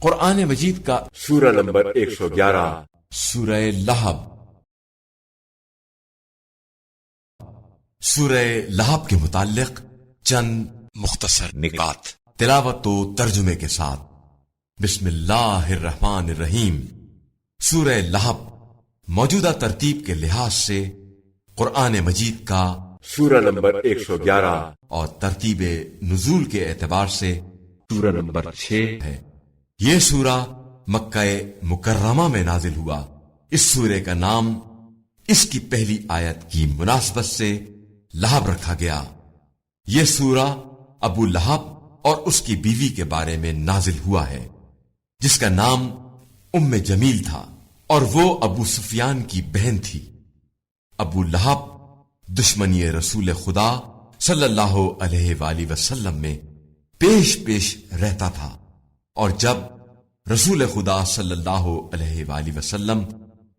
قرآن مجید کا سورہ نمبر 111 سورہ لہب۔ سورہ لہب کے متعلق چند مختصر نکات تلاوت و ترجمے کے ساتھ۔ بسم اللہ الرحمن الرحیم۔ سورہ لہب موجودہ ترتیب کے لحاظ سے قرآن مجید کا سورہ نمبر 111 اور ترتیب نزول کے اعتبار سے سورہ نمبر 6 ہے۔ یہ سورہ مکہ مکرمہ میں نازل ہوا۔ اس سورے کا نام اس کی پہلی آیت کی مناسبت سے لہب رکھا گیا۔ یہ سورہ ابو لہب اور اس کی بیوی کے بارے میں نازل ہوا ہے، جس کا نام ام جمیل تھا اور وہ ابو سفیان کی بہن تھی۔ ابو لہب دشمنی رسول خدا صلی اللہ علیہ وآلہ وسلم میں پیش پیش رہتا تھا، اور جب رسول خدا صلی اللہ علیہ وآلہ وسلم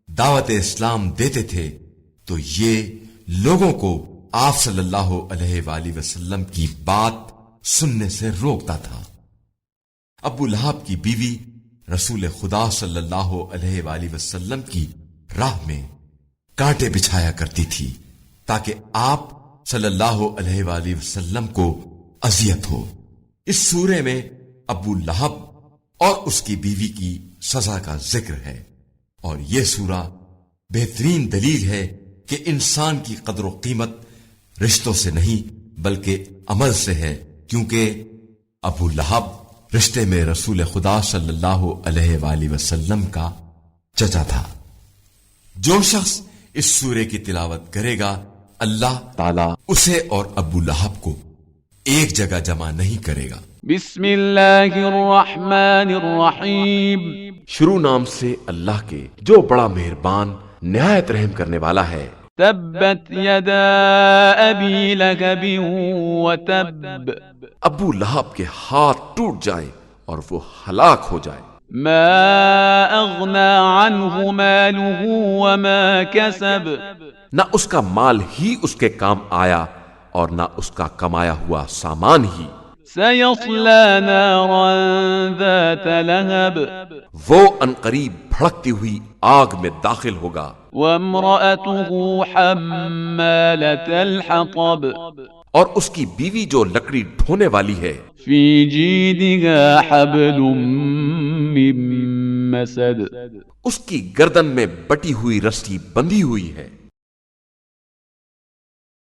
دعوت اسلام دیتے تھے تو یہ لوگوں کو آپ صلی اللہ علیہ وآلہ وسلم کی بات سننے سے روکتا تھا۔ ابو لہب کی بیوی رسول خدا صلی اللہ علیہ وآلہ وسلم کی راہ میں کانٹے بچھایا کرتی تھی تاکہ آپ صلی اللہ علیہ وآلہ وسلم کو اذیت ہو۔ اس سورے میں ابو لہب اور اس کی بیوی کی سزا کا ذکر ہے، اور یہ سورہ بہترین دلیل ہے کہ انسان کی قدر و قیمت رشتوں سے نہیں بلکہ عمل سے ہے، کیونکہ ابو لہب رشتے میں رسول خدا صلی اللہ علیہ وآلہ وسلم کا چچا تھا۔ جو شخص اس سورے کی تلاوت کرے گا اللہ تعالی اسے اور ابو لہب کو ایک جگہ جمع نہیں کرے گا۔ بسم اللہ الرحمن الرحیم۔ شروع نام سے اللہ کے جو بڑا مہربان نہایت رحم کرنے والا ہے۔ تبت یدا ابی لہب وتب۔ ابو لہب کے ہاتھ ٹوٹ جائیں اور وہ ہلاک ہو جائے۔ ما اغنى عنہ مالہ وما کسب۔ نہ اس کا مال ہی اس کے کام آیا اور نہ اس کا کمایا ہوا سامان ہی۔ سیصلی نارا ذات لہب۔ وہ عنقریب بھڑکتی ہوئی آگ میں داخل ہوگا۔ وامرأته حمالة الحطب۔ اور اس کی بیوی جو لکڑی ڈھونے والی ہے، فی جیدها حبل من مسد۔ اس کی گردن میں بٹی ہوئی رسی بندھی ہوئی ہے۔